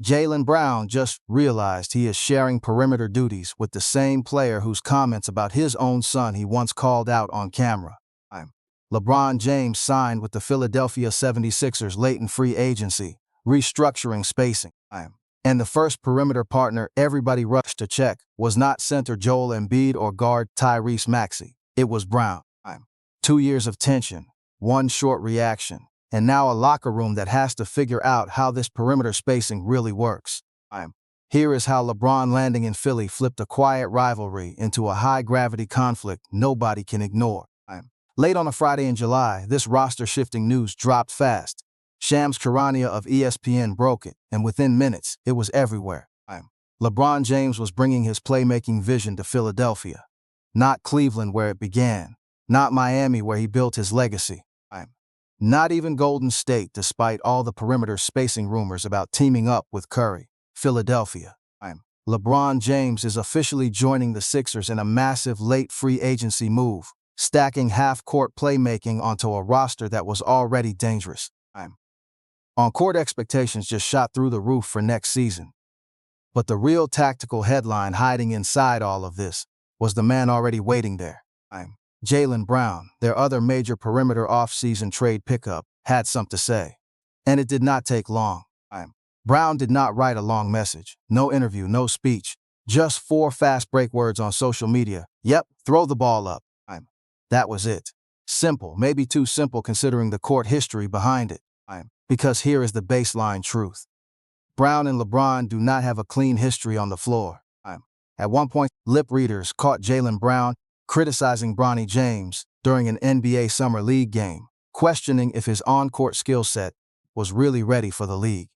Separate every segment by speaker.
Speaker 1: Jaylen Brown just realized he is sharing perimeter duties with the same player whose comments about his own son he once called out on camera. LeBron James signed with the Philadelphia 76ers late in free agency, restructuring spacing. And the first perimeter partner everybody rushed to check was not center Joel Embiid or guard Tyrese Maxey. It was Brown. 2 years of tension, one short reaction, and now a locker room that has to figure out how this perimeter spacing really works. Here is how LeBron landing in Philly flipped a quiet rivalry into a high-gravity conflict nobody can ignore. Late on a Friday in July, this roster-shifting news dropped fast. Shams Charania of ESPN broke it, and within minutes, it was everywhere. LeBron James was bringing his playmaking vision to Philadelphia. Not Cleveland, where it began. Not Miami, where he built his legacy. Not even Golden State, despite all the perimeter spacing rumors about teaming up with Curry. Philadelphia. LeBron James is officially joining the Sixers in a massive late free agency move, stacking half-court playmaking onto a roster that was already dangerous. On-court expectations just shot through the roof for next season. But the real tactical headline hiding inside all of this was the man already waiting there. Jaylen Brown, their other major perimeter off-season trade pickup, had something to say. And it did not take long. Brown did not write a long message, no interview, no speech, just 4 fast break words on social media. Yep, throw the ball up. That was it. Simple, maybe too simple considering the court history behind it. Because here is the baseline truth. Brown and LeBron do not have a clean history on the floor. At one point, lip readers caught Jaylen Brown criticizing Bronny James during an NBA Summer League game, questioning if his on-court skill set was really ready for the league.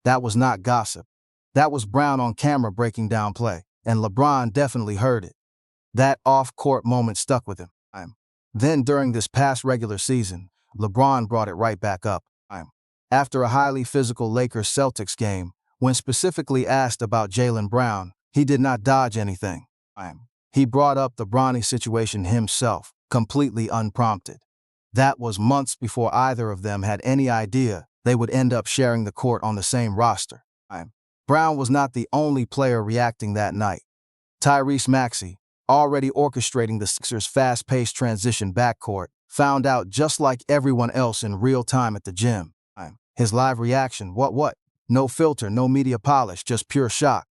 Speaker 1: That was not gossip. That was Brown on camera breaking down play, and LeBron definitely heard it. That off-court moment stuck with him. Then during this past regular season, LeBron brought it right back up. After a highly physical Lakers-Celtics game, when specifically asked about Jaylen Brown, he did not dodge anything. He brought up the Bronny situation himself, completely unprompted. That was months before either of them had any idea they would end up sharing the court on the same roster. Brown was not the only player reacting that night. Tyrese Maxey, already orchestrating the Sixers' fast-paced transition backcourt, found out just like everyone else in real time at the gym. His live reaction, what? No filter, no media polish, just pure shock.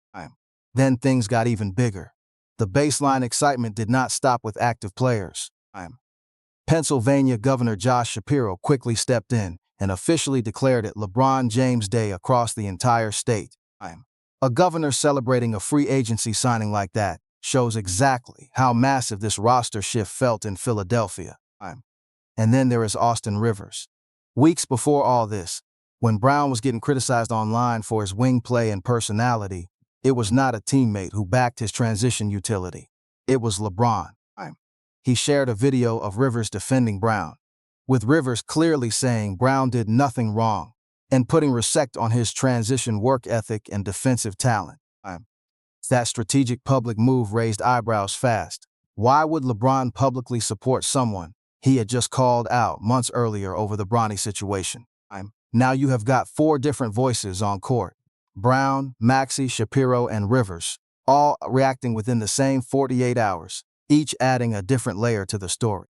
Speaker 1: Then things got even bigger. The baseline excitement did not stop with active players. Pennsylvania Governor Josh Shapiro quickly stepped in and officially declared it LeBron James Day across the entire state. A governor celebrating a free agency signing like that shows exactly how massive this roster shift felt in Philadelphia. And then there is Austin Rivers. Weeks before all this, when Brown was getting criticized online for his wing play and personality, it was not a teammate who backed his transition utility. It was LeBron. He shared a video of Rivers defending Brown, with Rivers clearly saying Brown did nothing wrong and putting respect on his transition work ethic and defensive talent. That strategic public move raised eyebrows fast. Why would LeBron publicly support someone he had just called out months earlier over the Bronny situation? Now you have got 4 different voices on court. Brown, Maxey, Shapiro, and Rivers, all reacting within the same 48 hours, each adding a different layer to the story.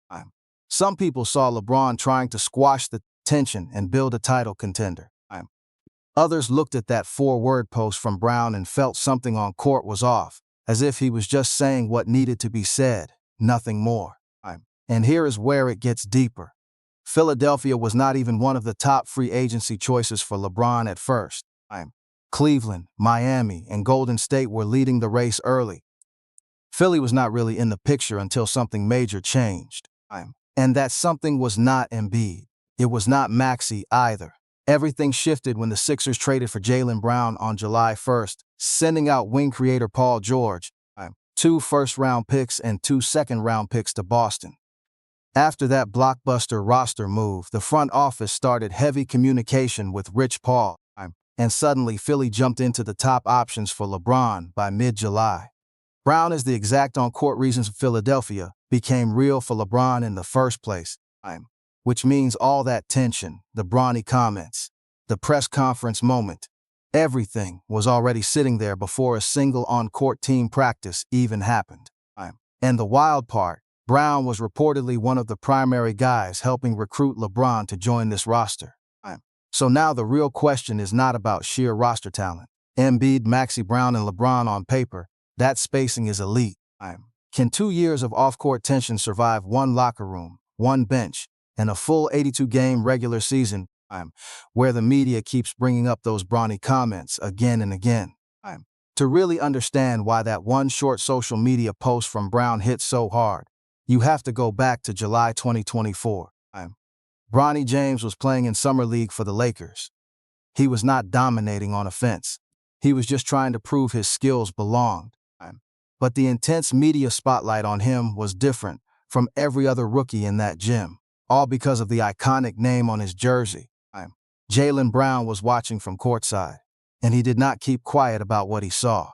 Speaker 1: Some people saw LeBron trying to squash the tension and build a title contender. Others looked at that 4-word post from Brown and felt something on court was off, as if he was just saying what needed to be said, nothing more. And here is where it gets deeper. Philadelphia was not even one of the top free agency choices for LeBron at first. Cleveland, Miami, and Golden State were leading the race early. Philly was not really in the picture until something major changed. And that something was not Embiid. It was not Maxey either. Everything shifted when the Sixers traded for Jaylen Brown on July 1st, sending out wing creator Paul George, 2 first-round picks and 2 second-round picks to Boston. After that blockbuster roster move, the front office started heavy communication with Rich Paul, and suddenly Philly jumped into the top options for LeBron by mid-July. Brown is the exact on-court reasons Philadelphia became real for LeBron in the first place, which means all that tension, the Bronny comments, the press conference moment, Everything was already sitting there before a single on-court team practice even happened. And the wild part, Brown was reportedly one of the primary guys helping recruit LeBron to join this roster. So now the real question is not about sheer roster talent. Embiid, Maxey Brown, and LeBron on paper, that spacing is elite. Can 2 years of off-court tension survive one locker room, one bench, and a full 82-game regular season where the media keeps bringing up those brawny comments again and again? To really understand why that one short social media post from Brown hit so hard, you have to go back to July 2024. Bronny James was playing in Summer League for the Lakers. He was not dominating on offense. He was just trying to prove his skills belonged. But the intense media spotlight on him was different from every other rookie in that gym, all because of the iconic name on his jersey. Jaylen Brown was watching from courtside, and he did not keep quiet about what he saw.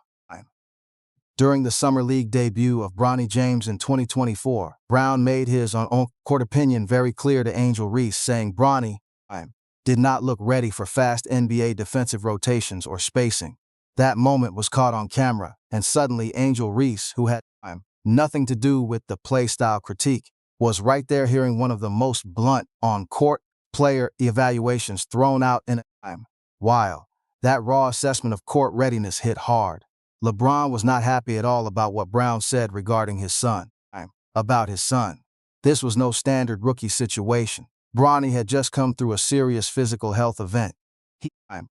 Speaker 1: During the Summer League debut of Bronny James in 2024, Brown made his on-court opinion very clear to Angel Reese, saying Bronny did not look ready for fast NBA defensive rotations or spacing. That moment was caught on camera, and suddenly Angel Reese, who had nothing to do with the play style critique, was right there hearing one of the most blunt on-court player evaluations thrown out in a while. That raw assessment of court readiness hit hard. LeBron was not happy at all about what Brown said regarding his son. About his son. This was no standard rookie situation. Bronny had just come through a serious physical health event. He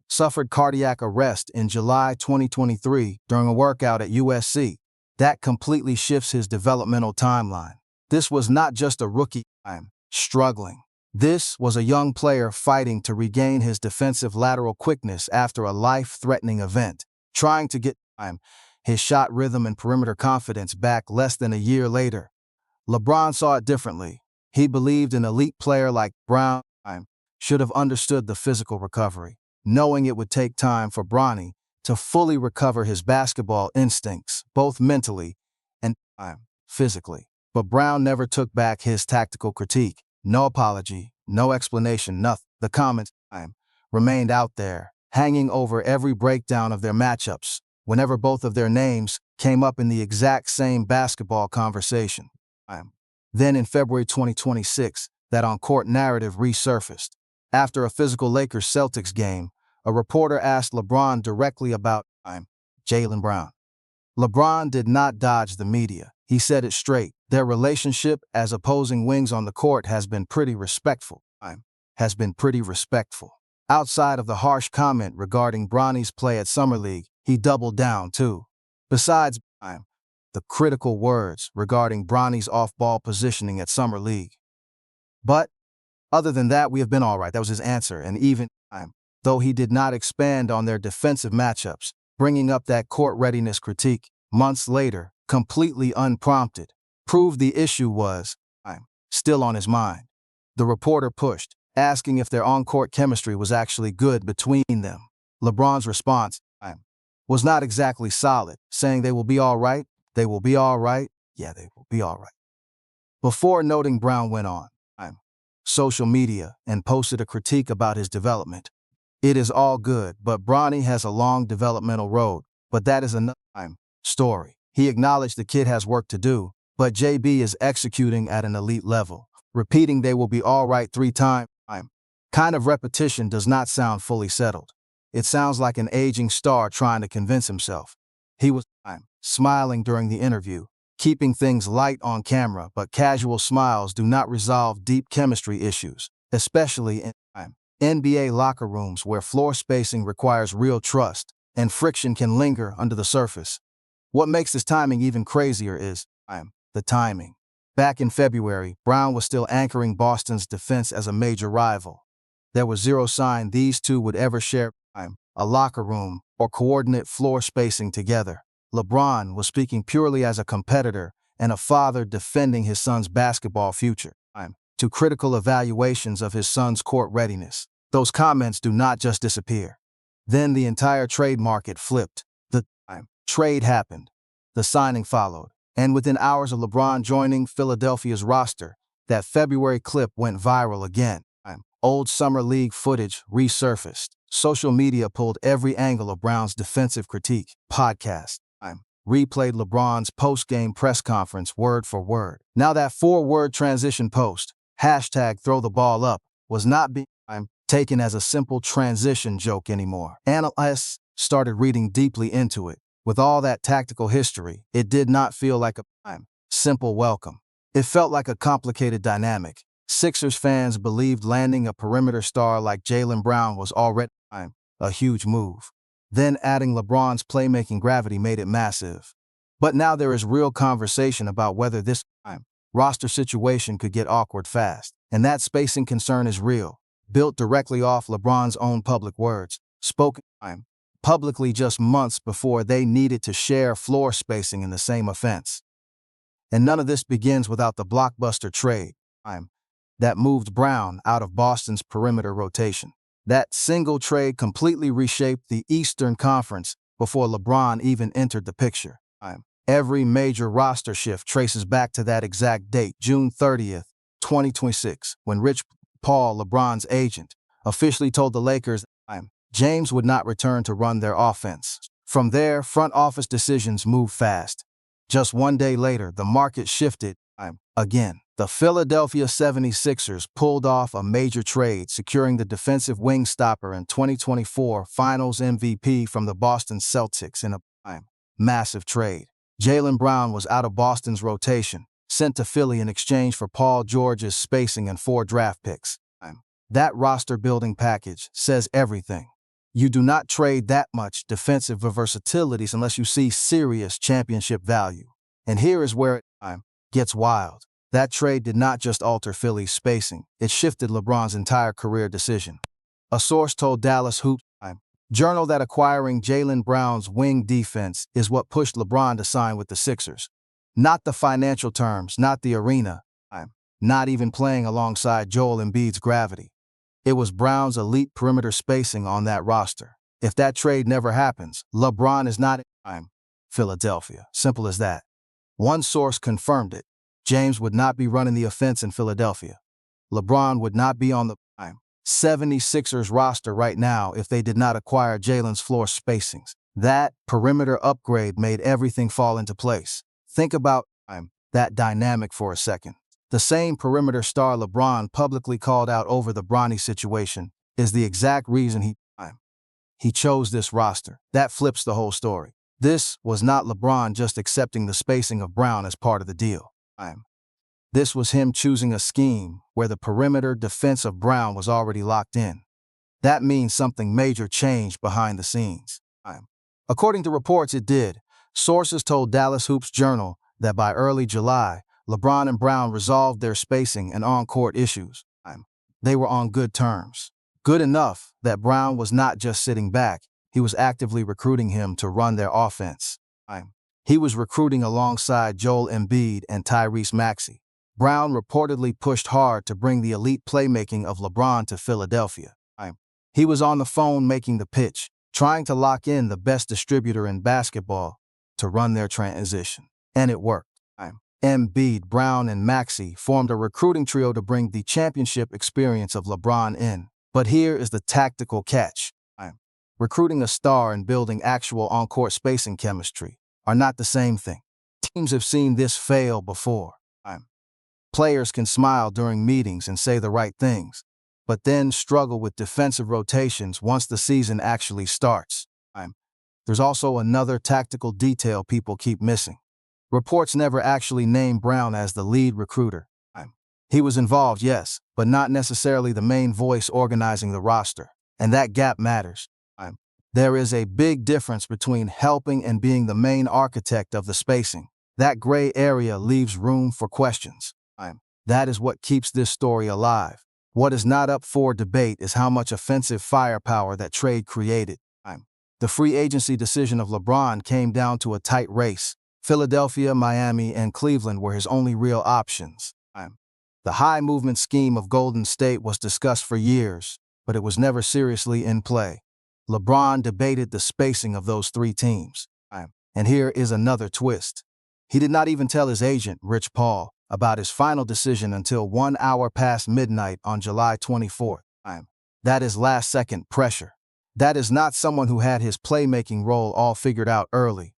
Speaker 1: suffered cardiac arrest in July 2023 during a workout at USC. That completely shifts his developmental timeline. This was not just a rookie struggling. This was a young player fighting to regain his defensive lateral quickness after a life-threatening event, trying to get his shot rhythm and perimeter confidence back less than a year later. LeBron saw it differently. He believed an elite player like Brown should have understood the physical recovery, knowing it would take time for Bronny to fully recover his basketball instincts, both mentally and physically. But Brown never took back his tactical critique. No apology, no explanation, nothing. The comments remained out there, hanging over every breakdown of their matchups, whenever both of their names came up in the exact same basketball conversation. Then in February 2026, that on-court narrative resurfaced. After a physical Lakers-Celtics game, a reporter asked LeBron directly about Jaylen Brown. LeBron did not dodge the media. He said it straight. Their relationship as opposing wings on the court has been pretty respectful. Outside of the harsh comment regarding Bronny's play at Summer League, he doubled down too. Besides the critical words regarding Bronny's off-ball positioning at Summer League. But other than that, we have been all right. That was his answer. And even though he did not expand on their defensive matchups, bringing up that court readiness critique months later, completely unprompted, proved the issue was still on his mind. The reporter pushed, asking if their on-court chemistry was actually good between them. LeBron's response was not exactly solid, saying they will be all right. They will be all right. Yeah, they will be all right. Before noting, Brown went on social media and posted a critique about his development. It is all good, but Bronny has a long developmental road, but that is another story. He acknowledged the kid has work to do, but JB is executing at an elite level. Repeating they will be all right 3 times kind of repetition does not sound fully settled. It sounds like an aging star trying to convince himself. He was smiling during the interview, keeping things light on camera, but casual smiles do not resolve deep chemistry issues, especially in NBA locker rooms where floor spacing requires real trust and friction can linger under the surface. What makes this timing even crazier is the timing. Back in February, Brown was still anchoring Boston's defense as a major rival. There was zero sign these two would ever share a locker room or coordinate floor spacing together. LeBron was speaking purely as a competitor and a father defending his son's basketball future. To critical evaluations of his son's court readiness, those comments do not just disappear. Then the entire trade market flipped. The trade happened. The signing followed. And within hours of LeBron joining Philadelphia's roster, that February clip went viral again. Old Summer League footage resurfaced. Social media pulled every angle of Brown's defensive critique. Podcast replayed LeBron's post-game press conference word for word. Now that four-word transition post, hashtag throw the ball up, was not being taken as a simple transition joke anymore. Analysts started reading deeply into it. With all that tactical history, it did not feel like a simple welcome. It felt like a complicated dynamic. Sixers fans believed landing a perimeter star like Jaylen Brown was already a huge move. Then adding LeBron's playmaking gravity made it massive. But now there is real conversation about whether this roster situation could get awkward fast. And that spacing concern is real, built directly off LeBron's own public words, spoken publicly just months before they needed to share floor spacing in the same offense. And none of this begins without the blockbuster trade that moved Brown out of Boston's perimeter rotation. That single trade completely reshaped the Eastern Conference before LeBron even entered the picture. Every major roster shift traces back to that exact date, June 30th, 2026, when Rich Paul, LeBron's agent, officially told the Lakers James would not return to run their offense. From there, front office decisions moved fast. Just one day later, the market shifted again. The Philadelphia 76ers pulled off a major trade, securing the defensive wing stopper and 2024 Finals MVP from the Boston Celtics in a massive trade. Jaylen Brown was out of Boston's rotation, sent to Philly in exchange for Paul George's spacing and 4 draft picks. That roster-building package says everything. You do not trade that much defensive versatility unless you see serious championship value. And here is where it gets wild. That trade did not just alter Philly's spacing, it shifted LeBron's entire career decision. A source told Dallas Hoops Journal that acquiring Jaylen Brown's wing defense is what pushed LeBron to sign with the Sixers. Not the financial terms, not the arena, not even playing alongside Joel Embiid's gravity. It was Brown's elite perimeter spacing on that roster. If that trade never happens, LeBron is not Philadelphia. Simple as that. One source confirmed it. James would not be running the offense in Philadelphia. LeBron would not be on the 76ers roster right now if they did not acquire Jaylen's floor spacings. That perimeter upgrade made everything fall into place. Think about that dynamic for a second. The same perimeter star LeBron publicly called out over the Bronny situation is the exact reason he chose this roster. That flips the whole story. This was not LeBron just accepting the spacing of Brown as part of the deal. This was him choosing a scheme where the perimeter defense of Brown was already locked in. That means something major changed behind the scenes. According to reports, it did. Sources told Dallas Hoops Journal that by early July, LeBron and Brown resolved their spacing and on-court issues. They were on good terms. Good enough that Brown was not just sitting back, he was actively recruiting him to run their offense. He was recruiting alongside Joel Embiid and Tyrese Maxey. Brown reportedly pushed hard to bring the elite playmaking of LeBron to Philadelphia. He was on the phone making the pitch, trying to lock in the best distributor in basketball to run their transition. And it worked. Embiid, Brown, and Maxey formed a recruiting trio to bring the championship experience of LeBron in. But here is the tactical catch. Recruiting a star and building actual on-court spacing chemistry are not the same thing. Teams have seen this fail before. Players can smile during meetings and say the right things, but then struggle with defensive rotations once the season actually starts. There's also another tactical detail people keep missing. Reports never actually named Brown as the lead recruiter. He was involved, yes, but not necessarily the main voice organizing the roster, and that gap matters. There is a big difference between helping and being the main architect of the spacing. That gray area leaves room for questions. That is what keeps this story alive. What is not up for debate is how much offensive firepower that trade created. The free agency decision of LeBron came down to a tight race. Philadelphia, Miami, and Cleveland were his only real options. The high movement scheme of Golden State was discussed for years, but it was never seriously in play. LeBron debated the spacing of those 3 teams. And here is another twist. He did not even tell his agent, Rich Paul, about his final decision until 1 hour past midnight on July 24th. That is last-second pressure. That is not someone who had his playmaking role all figured out early.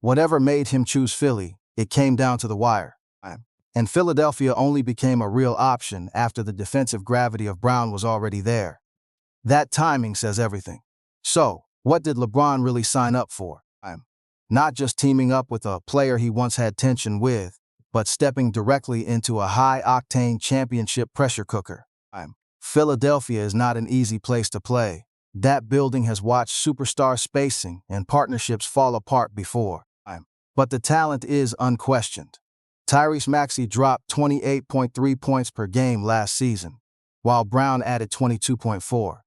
Speaker 1: Whatever made him choose Philly, it came down to the wire. And Philadelphia only became a real option after the defensive gravity of Brown was already there. That timing says everything. So, what did LeBron really sign up for? Not just teaming up with a player he once had tension with, but stepping directly into a high-octane championship pressure cooker. Philadelphia is not an easy place to play. That building has watched superstar spacing and partnerships fall apart before. But the talent is unquestioned. Tyrese Maxey dropped 28.3 points per game last season, while Brown added 22.4.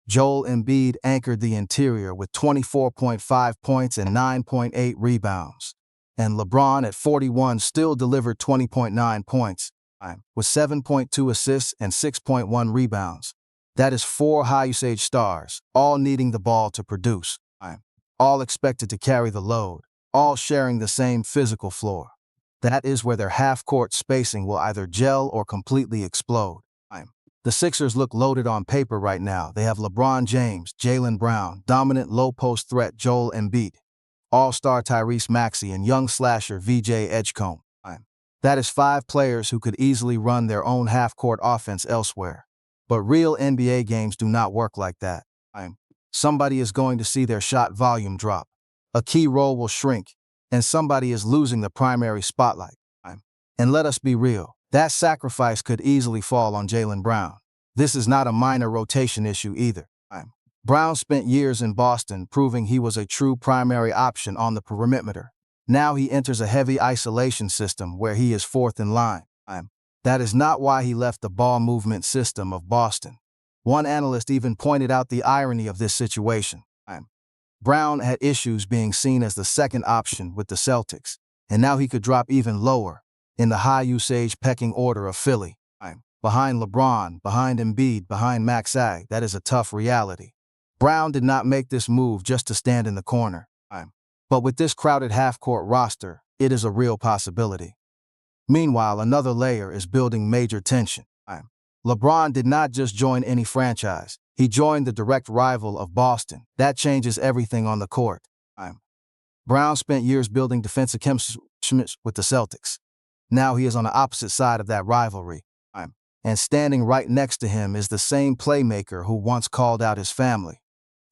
Speaker 1: Joel Embiid anchored the interior with 24.5 points and 9.8 rebounds. And LeBron at 41 still delivered 20.9 points, with 7.2 assists and 6.1 rebounds. That is 4 high-usage stars, all needing the ball to produce. All expected to carry the load, all sharing the same physical floor. That is where their half-court spacing will either gel or completely explode. The Sixers look loaded on paper right now. They have LeBron James, Jaylen Brown, dominant low-post threat Joel Embiid, all-star Tyrese Maxey, and young slasher VJ Edgecombe. That is 5 players who could easily run their own half-court offense elsewhere. But real NBA games do not work like that. Somebody is going to see their shot volume drop. A key role will shrink, and somebody is losing the primary spotlight. And let us be real, that sacrifice could easily fall on Jaylen Brown. This is not a minor rotation issue either. Brown spent years in Boston proving he was a true primary option on the perimeter. Now he enters a heavy isolation system where he is fourth in line. That is not why he left the ball movement system of Boston. One analyst even pointed out the irony of this situation. Brown had issues being seen as the second option with the Celtics, and now he could drop even lower in the high-usage pecking order of Philly. Behind LeBron, behind Embiid, behind Maxey, that is a tough reality. Brown did not make this move just to stand in the corner. But with this crowded half-court roster, it is a real possibility. Meanwhile, another layer is building major tension. LeBron did not just join any franchise. He joined the direct rival of Boston. That changes everything on the court. Brown spent years building defensive chemistry with the Celtics. Now he is on the opposite side of that rivalry. And standing right next to him is the same playmaker who once called out his family.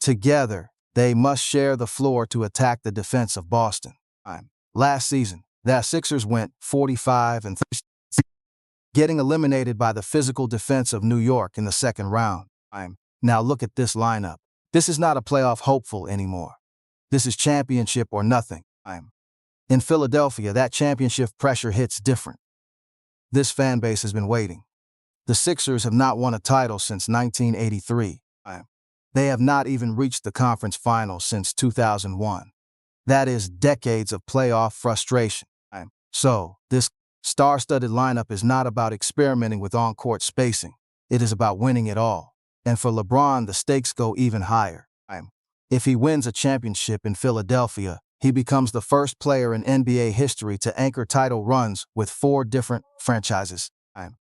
Speaker 1: Together, they must share the floor to attack the defense of Boston. Last season, the Sixers went 45-3, getting eliminated by the physical defense of New York in the second round. Now look at this lineup. This is not a playoff hopeful anymore. This is championship or nothing. In Philadelphia, that championship pressure hits different. This fan base has been waiting. The Sixers have not won a title since 1983. They have not even reached the conference finals since 2001. That is decades of playoff frustration. So, this star-studded lineup is not about experimenting with on-court spacing. It is about winning it all. And for LeBron, the stakes go even higher. If he wins a championship in Philadelphia, he becomes the first player in NBA history to anchor title runs with 4 different franchises.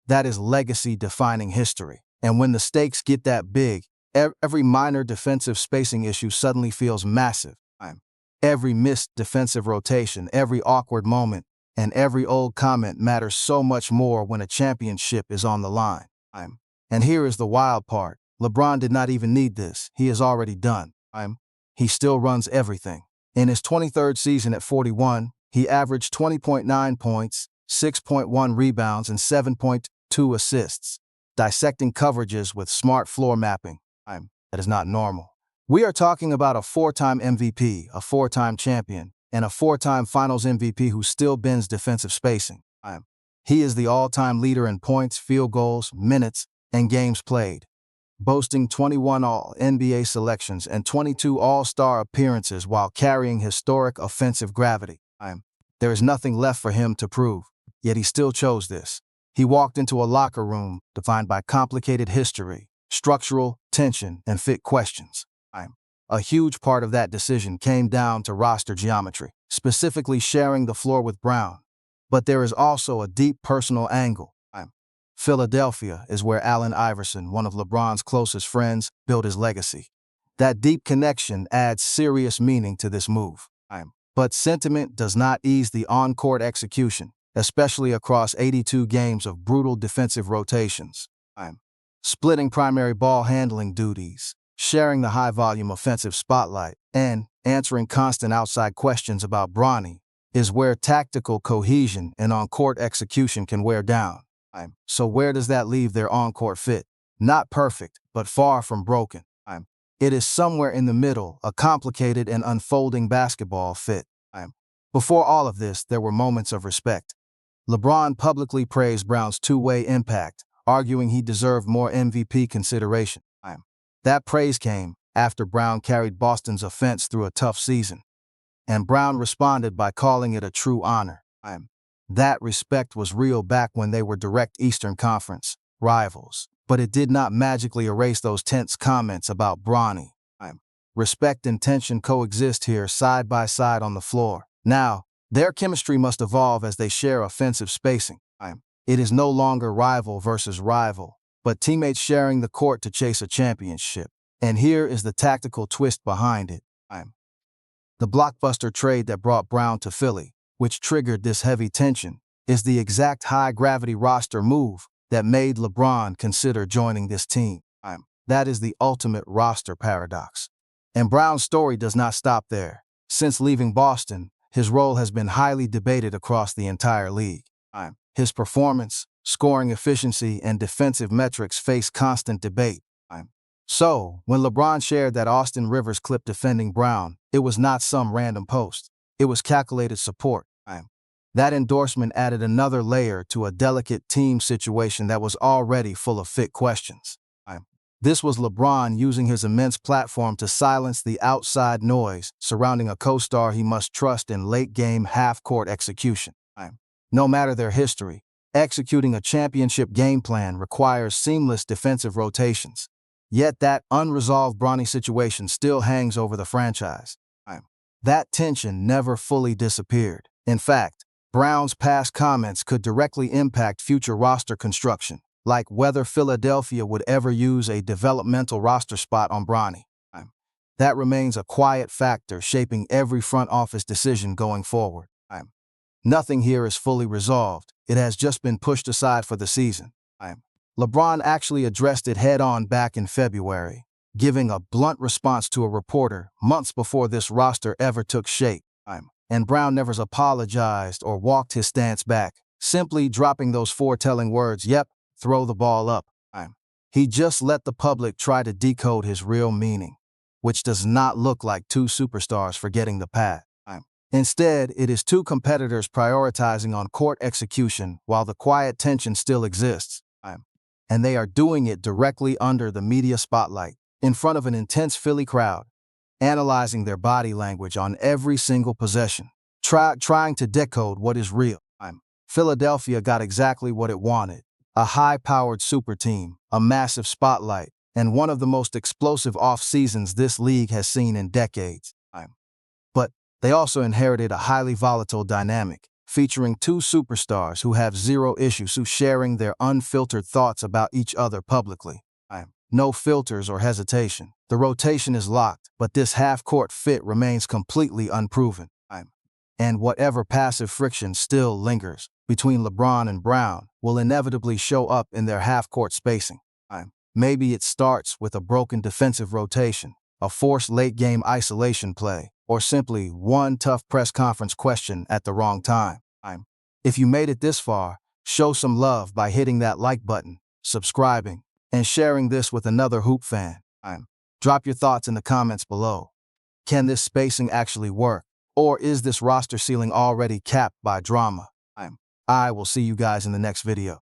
Speaker 1: That is legacy-defining history. And when the stakes get that big, every minor defensive spacing issue suddenly feels massive. Every missed defensive rotation, every awkward moment, and every old comment matters so much more when a championship is on the line. And here is the wild part. LeBron did not even need this. He is already done. He still runs everything. In his 23rd season at 41, he averaged 20.9 points, 6.1 rebounds, and 7.2 assists, dissecting coverages with smart floor mapping. That is not normal. We are talking about a 4-time MVP, a 4-time champion, and a 4-time Finals MVP who still bends defensive spacing. He is the all-time leader in points, field goals, minutes, and games played, boasting 21 All-NBA selections and 22 All-Star appearances while carrying historic offensive gravity. There is nothing left for him to prove, yet he still chose this. He walked into a locker room defined by complicated history, structural tension, and fit questions. A huge part of that decision came down to roster geometry, specifically sharing the floor with Brown. But there is also a deep personal angle. Philadelphia is where Allen Iverson, one of LeBron's closest friends, built his legacy. That deep connection adds serious meaning to this move. But sentiment does not ease the on-court execution, especially across 82 games of brutal defensive rotations. Splitting primary ball handling duties, sharing the high-volume offensive spotlight, and answering constant outside questions about Bronny is where tactical cohesion and on-court execution can wear down. So where does that leave their on-court fit? Not perfect, but far from broken. It is somewhere in the middle, a complicated and unfolding basketball fit. Before all of this, there were moments of respect. LeBron publicly praised Brown's two-way impact, arguing he deserved more MVP consideration. That praise came after Brown carried Boston's offense through a tough season, and Brown responded by calling it a true honor. That respect was real back when they were direct Eastern Conference rivals, but it did not magically erase those tense comments about Bronny. Respect and tension coexist here side by side on the floor. Now, their chemistry must evolve as they share offensive spacing. It is no longer rival versus rival, but teammates sharing the court to chase a championship. And here is the tactical twist behind it. The blockbuster trade that brought Brown to Philly, which triggered this heavy tension, is the exact high-gravity roster move that made LeBron consider joining this team. That is the ultimate roster paradox. And Brown's story does not stop there. Since leaving Boston, his role has been highly debated across the entire league. His performance, scoring efficiency, and defensive metrics face constant debate. So, when LeBron shared that Austin Rivers clip defending Brown, it was not some random post. It was calculated support. That endorsement added another layer to a delicate team situation that was already full of fit questions. This was LeBron using his immense platform to silence the outside noise surrounding a co-star he must trust in late-game half-court execution. No matter their history, executing a championship game plan requires seamless defensive rotations. Yet that unresolved Bronny situation still hangs over the franchise. That tension never fully disappeared. In fact, Brown's past comments could directly impact future roster construction, like whether Philadelphia would ever use a developmental roster spot on Bronny. That remains a quiet factor shaping every front office decision going forward. Nothing here is fully resolved. It has just been pushed aside for the season. LeBron actually addressed it head-on back in February, giving a blunt response to a reporter months before this roster ever took shape. And Brown never apologized or walked his stance back, simply dropping those foretelling words, "Yep, throw the ball up." He just let the public try to decode his real meaning, which does not look like two superstars forgetting the past. Instead, it is two competitors prioritizing on-court execution while the quiet tension still exists. And they are doing it directly under the media spotlight, in front of an intense Philly crowd, analyzing their body language on every single possession, trying to decode what is real. Philadelphia got exactly what it wanted: a high-powered super team, a massive spotlight, and one of the most explosive off-seasons this league has seen in decades. But they also inherited a highly volatile dynamic, featuring two superstars who have zero issues sharing their unfiltered thoughts about each other publicly. No filters or hesitation. The rotation is locked, but this half-court fit remains completely unproven. And whatever passive friction still lingers between LeBron and Brown will inevitably show up in their half-court spacing. Maybe it starts with a broken defensive rotation, a forced late-game isolation play, or simply one tough press conference question at the wrong time. If you made it this far, show some love by hitting that like button, subscribing, and sharing this with another hoop fan. Drop your thoughts in the comments below. Can this spacing actually work? Or is this roster ceiling already capped by drama? I will see you guys in the next video.